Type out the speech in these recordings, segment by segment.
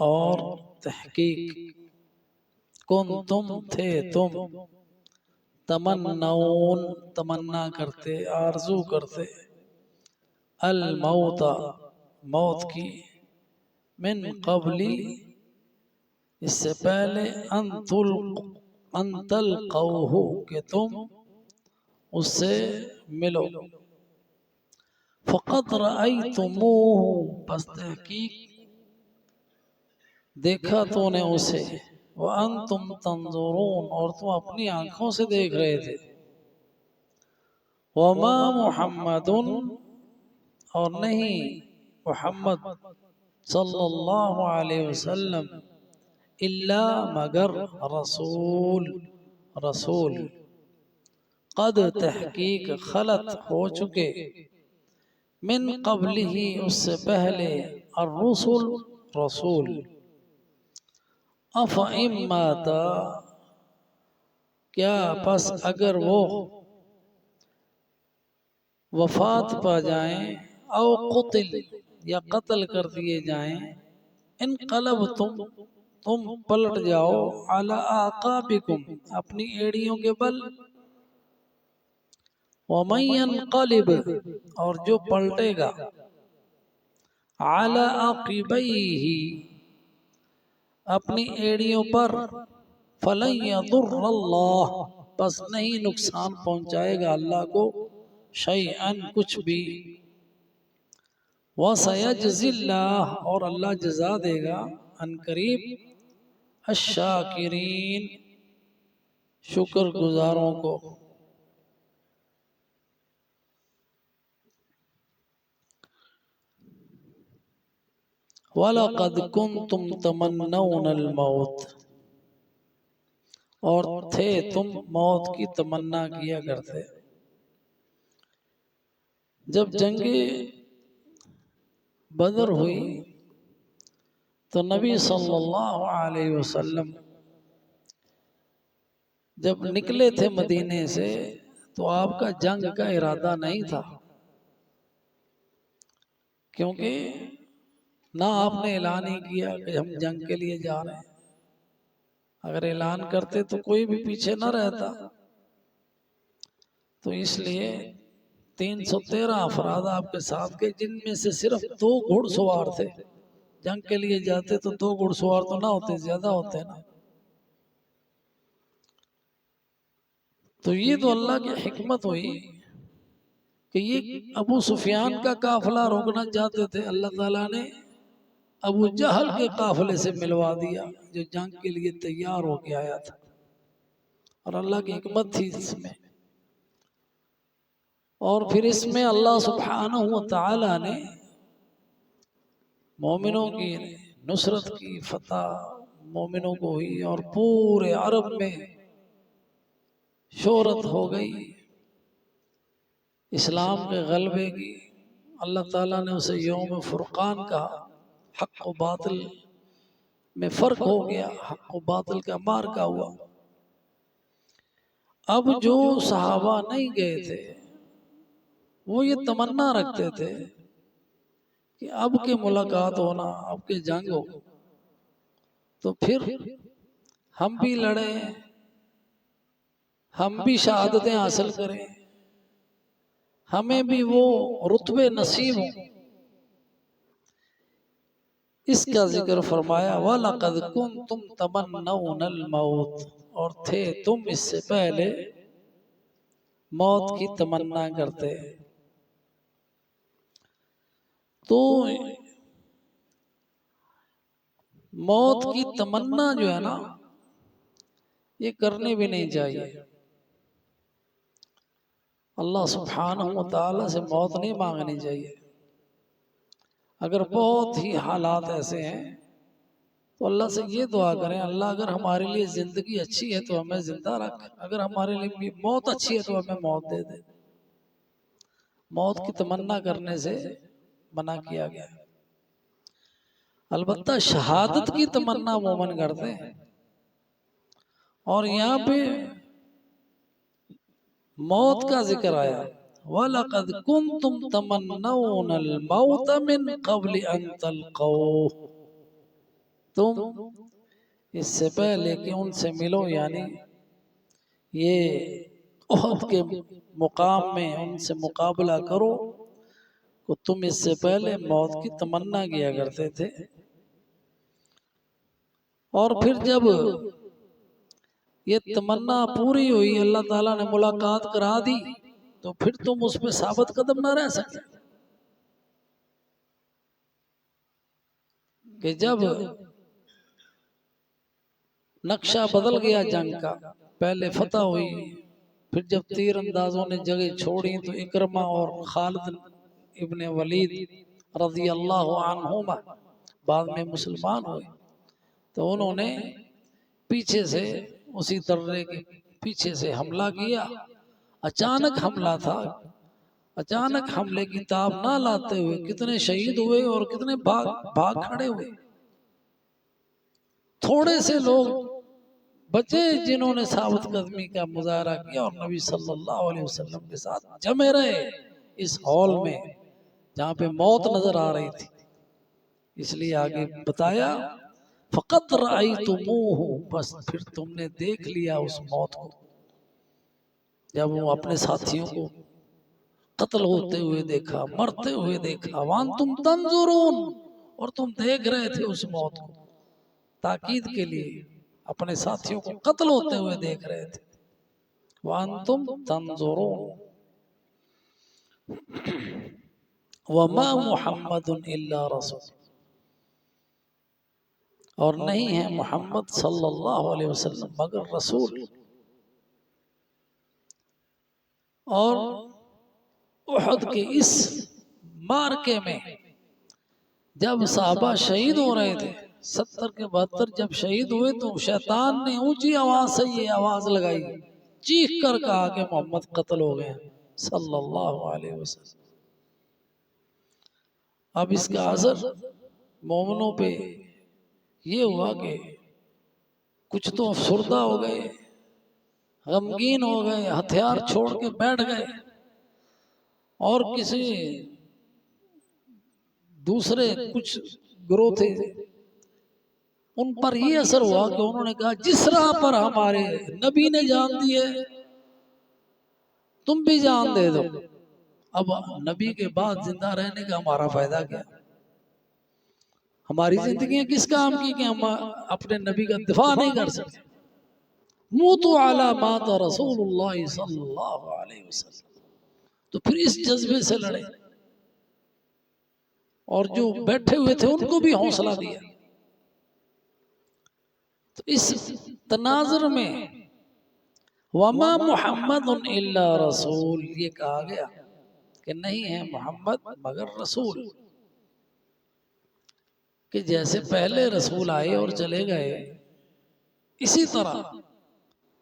और तहकीक कुंतुम थे तुम तमन्नौन तमन्ना करते आरजू करते अल मौता मौत की मिन कबली इससे पहले अंतल कौहु के तुम उससे मिलो। फ़क़त रअयतुमूहु बस तहकीक देखा तूने उसे व अंतुम तंजुरून और तुम अपनी आंखों से देख रहे थे। वमा मुहम्मदुन और नहीं मुहम्मद सल्लल्लाहु अलैहि वसल्लम इल्ला मगर रसूल कद तहकीक खलत हो चुके मिन क़ब्लिही उससे पहले रसूल अफ़इम माता क्या पस अगर वो वफात पा जाएं औ कुतिल या कत्ल कर दिए जाएं इनक़लब तुम पलट जाओ अला आक़ाबिकुम अपनी एड़ियों के बल वमन यनक़लिब और जो पलटेगा अला आक़िबैही अपनी एड़ियों पर फलन यदुर्रल्लाह बस नहीं नुकसान पहुंचाएगा अल्लाह को शैअन कुछ भी वसयजज़िल्लाह और अल्लाह जज़ा देगा अनकरीब अश्शाकिरीन शुक्र गुजारों को। वलक़द कुंतुम तमन्नौनल मौत और थे तुम मौत की तमन्ना किया करते। जब जंगे बदर हुई तो नबी सल्लल्लाहु अलैहि वसल्लम जब निकले थे मदीने से तो आपका जंग का इरादा नहीं था, क्योंकि ना आपने ऐलान ही किया कि हम जंग के लिए जा रहे हैं। अगर ऐलान करते तो कोई भी पीछे न रहता। तो इसलिए 313 अफराद आपके साथ के, जिनमें से सिर्फ 2 घुड़सवार थे। जंग के लिए जाते तो 2 घुड़सवार तो ना होते, ज्यादा होते ना। तो ये तो अल्लाह की हिकमत हुई कि ये अबू सुफियान का काफिला रोकना चाहते थे, अल्लाह ताला ने अबू जहल के काफिले से मिलवा दिया जो जंग के लिए तैयार होके आया था। और अल्लाह की हिकमत थी इसमें। और फिर इसमें अल्लाह सुब्हानहू व तआला ने मोमिनों की नुसरत की फतह मोमिनों को हुई और पूरे अरब में शोहरत हो गई इस्लाम के गलबे की। अल्लाह ताला ने उसे यौम फुरकान कहा। हक व बातिल में फर्क हो गया, हक व बातिल का मार्का हुआ। अब जो सहाबा नहीं गए थे वो ये तमन्ना रखते थे कि अब के मुलाकात होना, अब के जंग हो, तो फिर हम भी लड़े, हम भी शहादतें हासिल करें, हमें भी वो रुतबे नसीब हो। इसका जिक्र फरमाया वलक़द कुन्तुम तमन्नौनल मौत, और थे तुम इससे पहले मौत की तमन्ना करते। तो मौत की तमन्ना जो है ना, ये करनी भी नहीं चाहिए। अल्लाह सुब्हानहु व तआला से मौत नहीं मांगनी चाहिए। अगर बहुत ही हालात ऐसे हैं तो अल्लाह से ये दुआ करें, अल्लाह अगर हमारे लिए जिंदगी अच्छी है तो हमें जिंदा रख, अगर हमारे लिए मौत अच्छी है तो हमें मौत दे दे। मौत की तमन्ना करने से मना किया गया। अलबत्ता शहादत की तमन्ना मोमिन करते हैं। और यहाँ पे मौत का जिक्र आया, वलक़द कुन्तुम तमन्नौनल मौत मिन क़ब्ल अन तल्क़ौह, तुम इससे पहले कि उनसे मिलो, यानी ये उहद के मुकाम में उनसे मुकाबला करो, तो तुम इससे पहले मौत की तमन्ना किया करते थे। और फिर जब ये तमन्ना पूरी हुई, अल्लाह ताला ने मुलाकात करा दी, तो फिर तुम उस पर साबित कदम ना रह सकते कि जब नक्शा बदल गया जंग का, पहले फतह हुई, फिर जब तीर अंदाजों ने जगह छोड़ी तो इकरमा और खालिद इब्ने वलीद रज़ी अल्लाह अन्हुमा बाद में मुसलमान हुए। तो उन्होंने पीछे से उसी दर्रे के पीछे से हमला किया। अचानक हमला था, अचानक हमले की ताब ना लाते हुए कितने शहीद हुए और कितने भाग भाग खड़े हुए। थोड़े से लोग बचे जिन्होंने साबित कदमी का मुजाहरा किया और नबी सल्लल्लाहु अलैहि वसल्लम के साथ जमे रहे इस हॉल में जहाँ पे मौत नजर आ रही थी। इसलिए आगे बताया फ़क़त रअयतुमूहु, बस फिर तुमने देख लिया उस मौत को, जब वो अपने साथियों को कत्ल होते हुए देखा, मरते हुए देखा। वांतुम तंजुरून, और तुम देख रहे थे उस मौत को, ताकीद के लिए अपने साथियों को कत्ल होते हुए देख रहे थे। वांतुम तंजुरून वमा मुहम्मदुन इल्ला रसूल, और नहीं है मोहम्मद सल्लल्लाहु अलैहि वसल्लम मगर रसूल। और उहद के इस मार्के में जब सहाबा शहीद हो रहे थे, 70 के 72 जब शहीद हुए, तो शैतान ने ऊंची आवाज से ये आवाज लगाई, चीख कर कहा कि मोहम्मद कत्ल हो गए सल्लल्लाहु अलैहि वसल्लम। अब इसका असर मोमिनों पे ये हुआ कि कुछ तो अफसुर्दा हो गए, गमगीन हो गए, हथियार छोड़ के बैठ गए, और किसी दूसरे कुछ ग्रोह थे उन पर ये असर हुआ कि उन्होंने कहा जिस राह पर हमारे नबी ने जान दी है तुम भी जान दे दो। अब नबी के बाद जिंदा रहने का हमारा फायदा क्या? हमारी जिंदगी किस काम की कि हम अपने नबी का दिफा नहीं कर सकते। मूतु अला मात रसूलुल्लाह सल्लल्लाहु अलैहि वसल्लम। तो फिर इस जज्बे से लड़े, और जो बैठे हुए थे उनको भी हौसला दिया। तो इस तनाजुर में वमा मुहम्मदुन इल्ला रसूल ये कहा गया कि नहीं है मोहम्मद मगर रसूल, कि जैसे पहले रसूल आए और चले गए, इसी तरह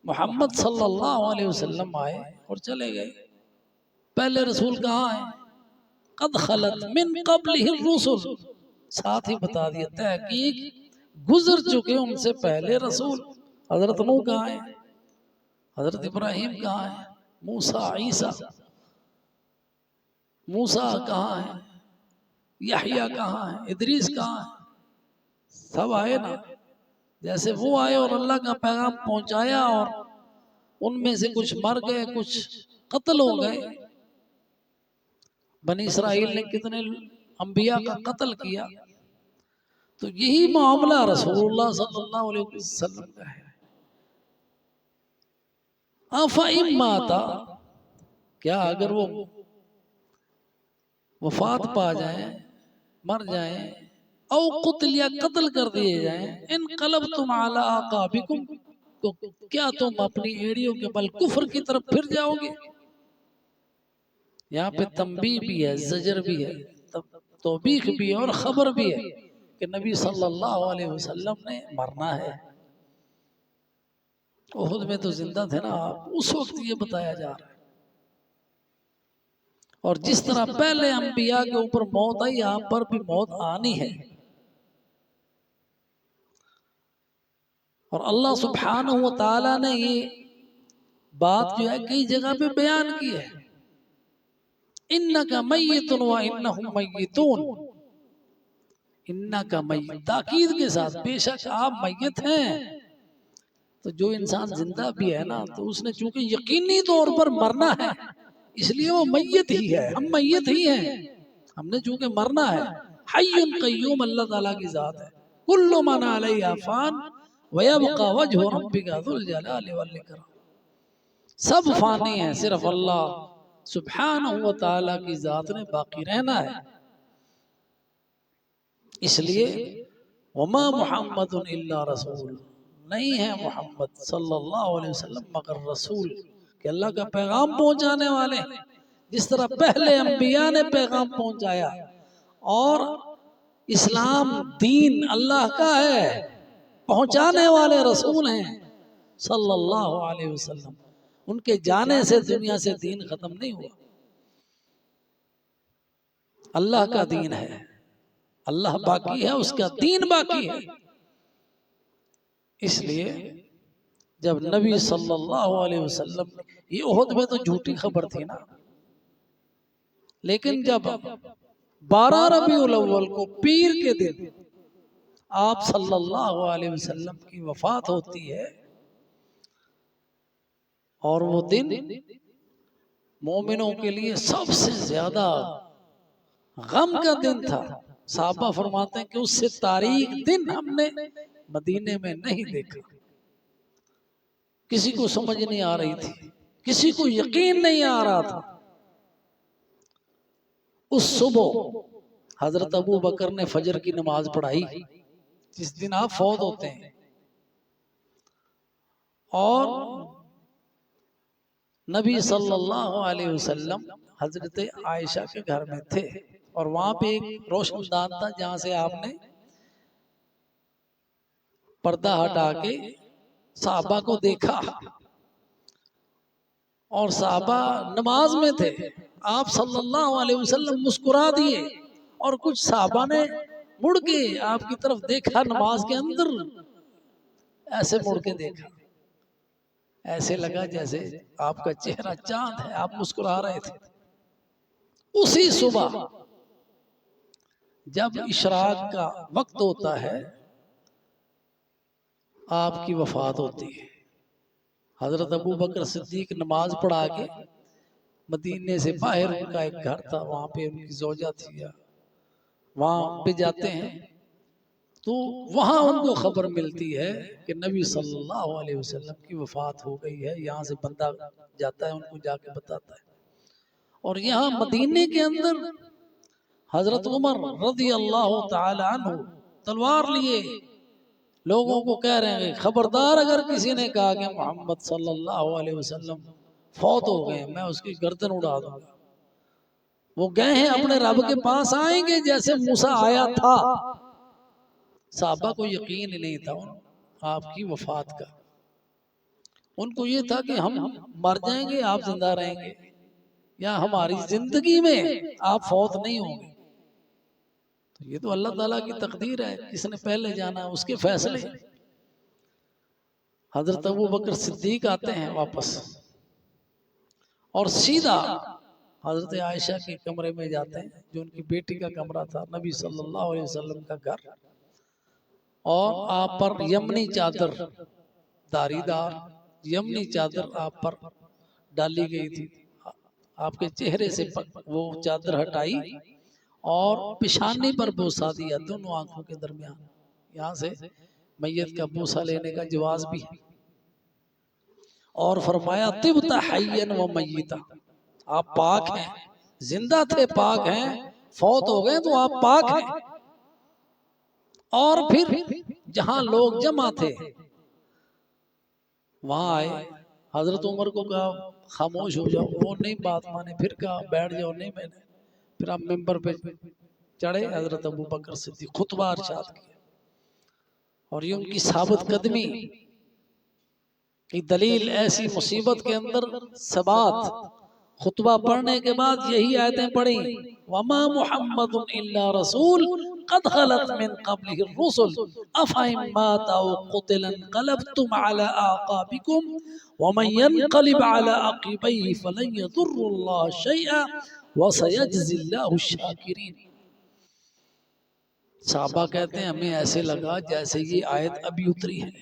मोहम्मद सल्लल्लाहु अलैहि वसल्लम आए और चले गए। पहले रसूल कहाँ है? कद खलत मिन क़ब्लिहि रुसुल, साथ ही बता दिया तहकीक गुजर चुके उनसे पहले रसूल। हजरत नूह कहाँ है? हजरत इब्राहिम कहाँ है? मूसा ईसा, मूसा कहाँ है? यहया कहाँ है? इदरीस कहाँ है? सब आए ना। जैसे वो आए और अल्लाह का पैगाम पहुंचाया और उनमें से कुछ मर गए, कुछ कत्ल हो गए। बनी इसराइल ने कितने अंबिया का कत्ल किया। तो यही मामला रसूलुल्लाह सल्लल्लाहु अलैहि वसल्लम का है। अफ़इम माता, क्या अगर वो वफात पा जाए, मर जाए, औ कुतल या कत्ल कर दिए जाए, इन कलब तुम आला आकाबिकुम, तो क्या तुम अपनी एड़ियों के बल कुफ्र की तरफ फिर जाओगे? यहाँ पे तंबीह भी है, जजर भी है, तौबीख भी है और खबर भी है कि नबी सल्लल्लाहु अलैहि वसल्लम ने मरना है। उहुद में तो जिंदा थे ना आप, उस वक्त ये बताया जा रहा है। और जिस तरह पहले अंबिया के ऊपर मौत आई, यहाँ पर भी मौत आनी है। और अल्लाह सुब्हानहु व तआला ने ये बात जो है कई जगह पे बयान की है। इन्नका मय्यितुन व इन्नहुम मय्यितून, इन्नका मय्यित ताकीद के साथ, बेशक आप मय्यत हैं। तो जो इंसान जिंदा भी है ना, तो उसने चूंकि यकीनी तौर पर मरना है, इसलिए वो मय्यत ही है। हम मय्यत ही हैं, हमने चूंकि मरना है। हय्युन क़य्यूम अल्लाह ताला की जात है। कुल्लु मन अलैहा फ़ान व यबक़ा वजहु रब्बिका ज़ुल जलाली वल इकराम। सब फानी है, सिर्फ अल्लाह सुब्हानहु व तआला की जात ने बाकी रहना है। इसलिए वमा मुहम्मदुन इल्ला रसूल, नहीं है मोहम्मद सल्लल्लाहु अलैहि वसल्लम मगर रसूल, कि अल्लाह का पैगाम पहुंचाने वाले। जिस तरह पहले अंबिया ने पैगाम पहुंचाया और इस्लाम दीन अल्लाह का है, पहुंचाने वाले रसूल हैं सल्लल्लाहु अलैहि वसल्लम। उनके जाने से दुनिया से दीन खत्म नहीं हुआ। अल्लाह का दीन है, अल्लाह बाकी है, उसका दीन बाकी है। इसलिए जब नबी सल्लल्लाहु अलैहि वसल्लम, ये उहुद में तो झूठी खबर थी ना, लेकिन जब 12 रबीउल अव्वल को पीर के दिन आप सल्लल्लाहु अलैहि वसल्लम की वफात होती है, और वो दिन मोमिनों के लिए सबसे ज्यादा गम का दिन था। साहबा फरमाते हैं कि उससे तारीख दिन हमने मदीने में नहीं देखा। किसी को समझ नहीं आ रही थी, किसी को यकीन नहीं आ रहा था। उस सुबह हजरत अबू बकर ने फजर की नमाज पढ़ाई, जिस दिन आप फौत होते हैं, और नबी सल्लल्लाहु अलैहि वसल्लम हजरत आयशा के घर में थे, और वहां पे एक रोशनदान था जहां से आपने पर्दा हटा के साहबा को देखा, और साहबा नमाज में थे। आप सल्लल्लाहु अलैहि वसल्लम मुस्कुरा दिए, और कुछ साहबा ने मुड़ के आपकी तरफ देखा, नमाज के अंदर ऐसे मुड़ के देखा, ऐसे लगा जैसे आपका चेहरा चांद है, आप मुस्कुरा रहे थे। उसी सुबह जब इशराक का वक्त होता है, आपकी वफात होती है। हजरत अबू बकर सिद्दीक नमाज पढ़ा के मदीने से बाहर, उनका एक घर था, वहां पे उनकी जोजा थी, वहां पे जाते हैं, तो वहां उनको खबर मिलती है कि नबी सल्लल्लाहु अलैहि वसल्लम की वफात हो गई है। यहाँ से बंदा जाता है, उनको जाके बताता है। और यहाँ मदीने के अंदर हजरत उमर रज़ी अल्लाह तआला अन्हु तलवार लिए लोगों को कह रहे हैं, खबरदार अगर किसी ने कहा कि मोहम्मद सल्लल्लाहु अलैहि वसल्लम फौत हो गए, मैं उसकी गर्दन उड़ा दूंगा। वो गए हैं अपने रब के पास, आएंगे जैसे मूसा आया था। साहबा को यकीन ही नहीं था आपकी वफात का। उनको ये था कि हम मर जाएंगे आप जिंदा रहेंगे, या हमारी जिंदगी में आप फौत नहीं होंगे। तो ये तो अल्लाह ताला की तकदीर है, किसने पहले जाना उसके फैसले। हजरत अबू बकर सिद्दीक आते हैं वापस और सीधा हजरत आयशा के कमरे में जाते हैं, जो उनकी बेटी का कमरा था, नबी सल्लल्लाहु अलैहि वसल्लम का घर, और आप पर यमनी चादर, धारीदार यमनी चादर आप पर डाली गई थी। आपके चेहरे से वो चादर हटाई और पिशानी पर बोसा दिया, दोनों आंखों के दरमियान। यहाँ से मैयत का बोसा लेने का जवाज भी है। और फरमाया तिब्ता हय्यन व मय्यिता, आप पाक हैं, जिंदा थे पाक हैं, फौत हो गए तो आप पाक हैं। और फिर जहां लोग जमा थे वहां आए, हजरत उमर को कहा खामोश हो जाओ, वो नहीं बात माने, फिर कहा बैठ जाओ, नहीं मैंने, फिर आप मिंबर पे चढ़े, हजरत अबू बकर सिद्दीक खुतबा इरशाद किया। और ये उनकी साबित कदमी की दलील, ऐसी मुसीबत के अंदर सबात, खुतबा पढ़ने के बाद यही आयतें पढ़ी, वमा मुहम्मदुन इल्ला रसूल कद खलत मिन क़ब्लिहि रुसुल अफ़इन माता व क़ुतिला इंक़लबतुम अला आक़ाबिकुम व मन यनक़लिब अला अक़ीबैहि फ़लन यदुर्रुल्लाह शैअन व सयजज़िल्लाहु शाकिरीन। साहबा कहते हैं हमें ऐसे लगा जैसे ये आयत अभी उतरी है,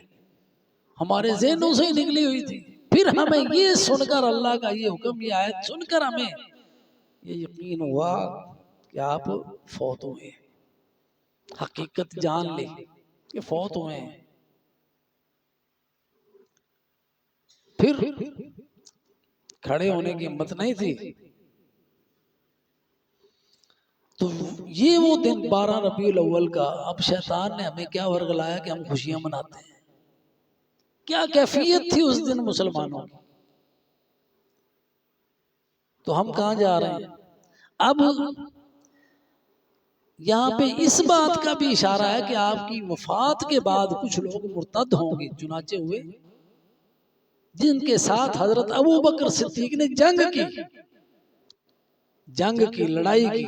हमारे ज़हनों से निकली हुई थी। फिर हमें ये सुनकर, अल्लाह का ये हुक्म, ये आयत सुनकर हमें ये यकीन हुआ कि आप फौत हुए, हकीकत जान ले कि फौत हुए हैं। फिर खड़े होने की हिम्मत नहीं थी। तो ये वो दिन 12 रबीउल अव्वल का, अब शैतान ने हमें क्या वर्गलाया कि हम खुशियां मनाते हैं। क्या कैफियत थी उस दिन मुसलमानों की। तो हम कहां जा रहे हैं अब। यहाँ पे इस बात का भी इशारा है कि आपकी वफात के बाद कुछ लोग मुर्तद होंगे, चुनाचे हुए, जिनके साथ हजरत अबू बकर सिद्दीक ने जंग की, लड़ाई की।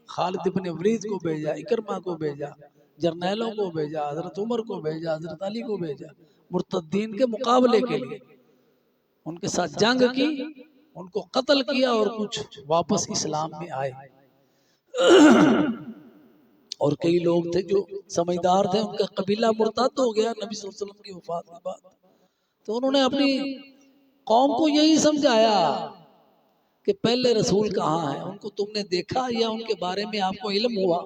खालिद इब्न वलीद को भेजा, इकरमा को भेजा, जर्नैलों को भेजा, हजरत उमर को भेजा, हजरत अली को भेजा, मुर्तदीन के मुकाबले के लिए। उनके साथ जंग की, उनको कत्ल किया, और कुछ वापस इस्लाम में आए। और कई लोग थे जो समझदार थे, उनका कबीला मुर्तद हो गया नबी सल्लल्लाहु अलैहि वसल्लम की वफात के बाद। तो उन्होंने अपनी कौम को यही समझाया कि पहले रसूल कहाँ है, उनको तुमने देखा या उनके बारे में आपको इल्म हुआ?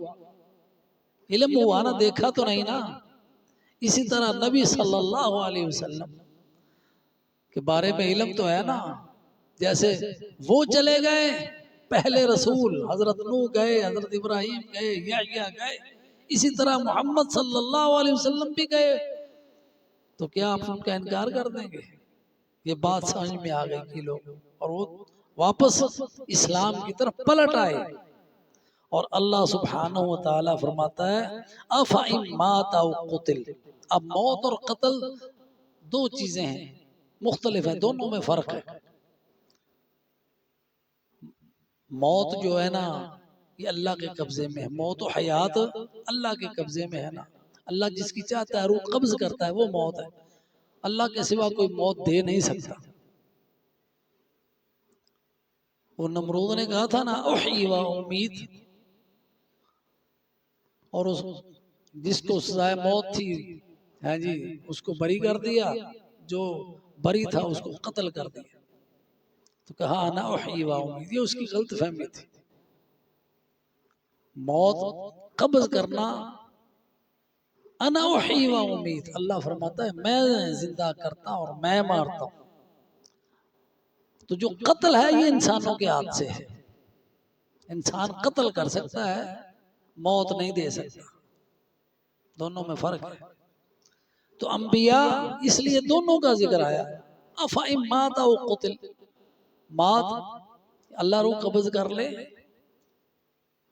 इल्म हुआ ना, देखा तो नहीं ना। इसी तरह नबी सल्लल्लाहु अलैहि वसल्लम के बारे में इल्म तो है ना। जैसे वो चले गए पहले रसूल, हजरत नूह गए, हजरत इब्राहिम गए, यहया गए, इसी तरह मोहम्मद सल्लल्लाहु अलैहि वसल्लम भी गए। तो क्या आप उनका इनकार कर देंगे? ये बात समझ में आ गई कि लोग, और वो वापस इस्लाम की तरफ पलट आए। और अल्लाह सुब्हानहु व तआला फरमाता है अफ़ा इन माता व क़ुतिल। अब मौत और कत्ल दो चीजें हैं, मुख्तलिफ है, दोनों में फर्क है। मौत जो है ना, ये अल्लाह के कब्जे में है। मौत और हयात अल्लाह के कब्जे में है ना। अल्लाह जिसकी चाहता है रूह कब्ज करता है, वो मौत है। अल्लाह के सिवा कोई मौत दे नहीं सकता। वो नमरूद ने कहा था ना, उही व उम्मीद, और उस जिसको सजाए मौत थी, है जी, उसको बरी कर दिया, जो बरी था उसको कत्ल कर दिया। तो कहा ना उही व उम्मीद, ये उसकी गलत फहमी थी। मौत कब्ज करना, अना उही व उम्मीद, अल्लाह फरमाता है मैं जिंदा करता और मैं मारता हूं। तो जो कत्ल है ये इंसानों के हाथ से है। इंसान कत्ल कर सकता है, मौत नहीं दे सकता। दोनों में फर्क है। तो अंबिया, इसलिए दोनों का जिक्र आया। अफ़ा इन माता व क़ुतिल, मात अल्लाह रूह कब्ज कर ले,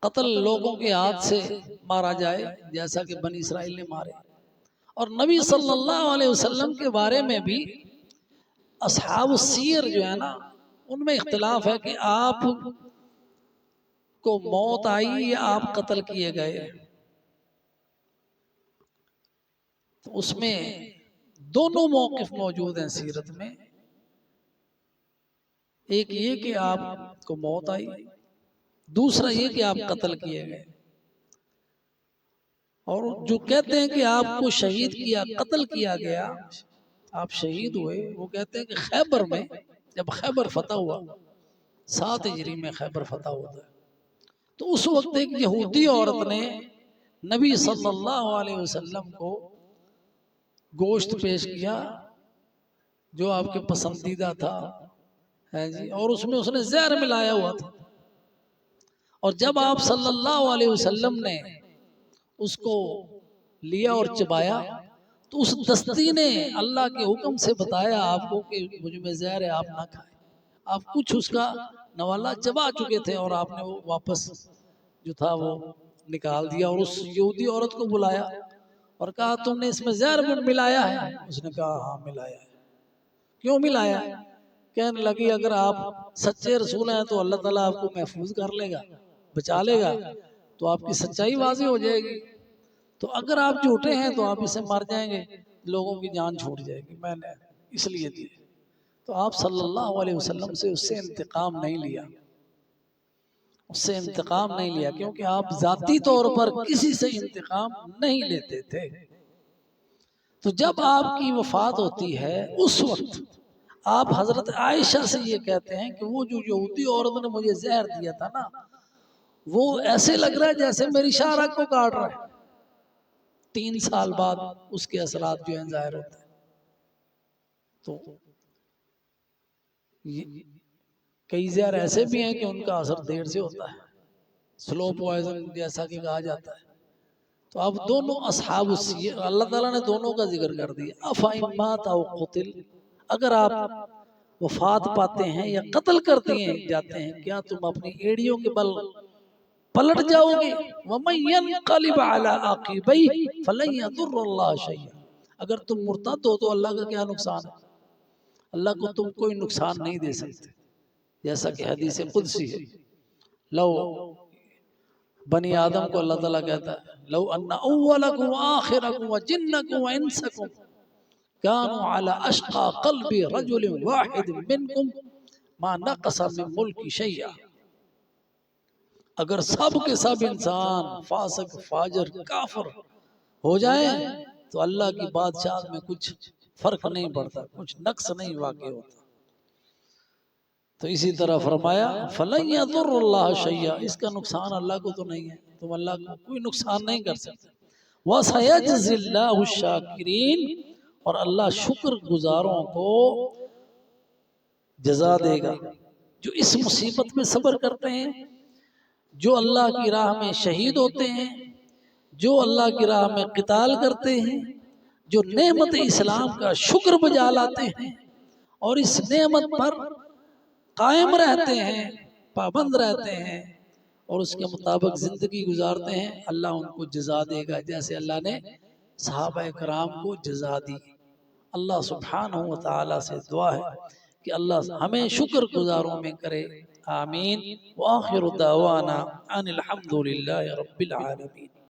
कत्ल लोगों के हाथ से मारा जाए, जैसा कि बनी इसराइल ने मारे। और नबी सल्लल्लाहु अलैहि वसल्लम के बारे में भी असहाब सीर जो है ना, उनमें इख्तिलाफ है कि आप को मौत आई या आप कत्ल किए गए। तो उसमें दोनों मौकिफ मौजूद हैं सीरत में। एक ये कि आपको मौत आई, दूसरा ये कि आप कत्ल किए गए। और जो कहते हैं कि आपको शहीद किया, कत्ल किया गया, आप शहीद हुए, वो कहते हैं कि खैबर में जब खैबर फतह हुआ, 7 हिजरी में खैबर फतह होता है, तो उस वक्त एक यहूदी औरत ने नबी सल्लल्लाहु अलैहि वसल्लम को गोश्त पेश किया जो आपके पसंदीदा था, है जी, और उसमें उसने जहर मिलाया हुआ था। और जब आप सल्लल्लाहु अलैहि वसल्लम ने उसको लिया और चबाया, तो उस दस्ती ने अल्लाह के हुक्म से बताया आपको कि मुझ में जहर है, आप ना खाएं। आप कुछ उसका नवाला चबा चुके थे और आपने वो वापस जो था वो निकाल दिया। और उस यहूदी औरत को बुलाया और कहा तुमने इसमें जहर मिलाया है? उसने कहा हाँ मिलाया है। क्यों मिलाया? कहने लगी अगर आप सच्चे रसूल हैं तो अल्लाह ताला आपको महफूज कर लेगा, बचा लेगा, तो आपकी सच्चाई वाज़ी हो जाएगी। तो अगर आप झूठे हैं तो आप इससे मर जाएंगे, लोगों की जान छूट जाएगी, मैंने इसलिए दी। तो आप सल्लल्लाहु अलैहि वसल्लम से उससे इंतकाम नहीं लिया, उससे इंतकाम नहीं लिया, क्योंकि आप जाती तौर पर किसी से इंतकाम नहीं लेते थे। तो जब आपकी वफात होती है उस वक्त आप हजरत आयशा से ये कहते हैं कि वो जो यहूदी औरत ने मुझे जहर दिया था ना, वो ऐसे लग रहा है जैसे मेरी शाहरग को काट रहा है। 3 साल बाद उसके असरात जो हैं जाहिर होते हैं। तो कई जहर ऐसे भी हैं कि उनका असर देर से होता है, स्लो पॉइजन जैसा कि कहा जाता है। तो अब दोनों असहाब अल्लाह ताला ने दोनों का जिक्र कर दिया। अफ़इम्मात औ क़ुतिल, अगर आप वफात पाते हैं या कत्ल कर दिए जाते हैं, क्या तुम अपनी एड़ियों के बल पलट जाओगे? वमन यनक़लिब अला आक़िबैहि फ़लन यदुर्रल्लाह शैअन, अगर तुम मुर्तद हो तो अल्लाह का क्या नुकसान है? अल्लाह को तुम कोई नुकसान नहीं दे सकते, जैसा कि हदीस कुदसी है। लो बनी आदम को अल्लाह ताला कहता है लो अन्ना अव्वलकुम व आखिरकुम व जिन्नकुम व इंसकुम कानू अला अश्क़ा क़ल्बि रजुलिन वाहिदिन मिनकुम मा नक़सा मिन मुल्की शैआ। अगर सब के सब इंसान फासिक फाजिर काफिर हो जाए तो अल्लाह की बादशाह में कुछ फर्क नहीं पड़ता, कुछ नक्स नहीं वाक़ई होता। तो इसी तरह फरमाया फलन यदुर्रल्लाह शैआ, इसका नुकसान अल्लाह को तो नहीं है, तुम अल्लाह को कोई नुकसान नहीं कर सकते। व सयजज़िल्लाहु शाकिरीन, और अल्लाह शुक्र गुजारों को जजा देगा जो इस मुसीबत में सब्र करते हैं, जो अल्लाह की राह में शहीद होते हैं, जो अल्लाह की राह में क़िताल करते हैं, जो नेमत इस्लाम का शुक्र बजा लाते हैं और इस नेमत पर कायम रहते हैं, पाबंद रहते हैं और उसके मुताबिक जिंदगी गुजारते हैं। अल्लाह उनको जजा देगा जैसे अल्लाह ने सहाबा कराम को जजा दी। अल्लाह सुब्हानहू व तआला से दुआ है कि अल्लाह हमें शुक्र गुजारों में करे। आमीन। व आखिरु दावाना अनिल हम्दुलिल्लाहि रब्बिल आलमीन।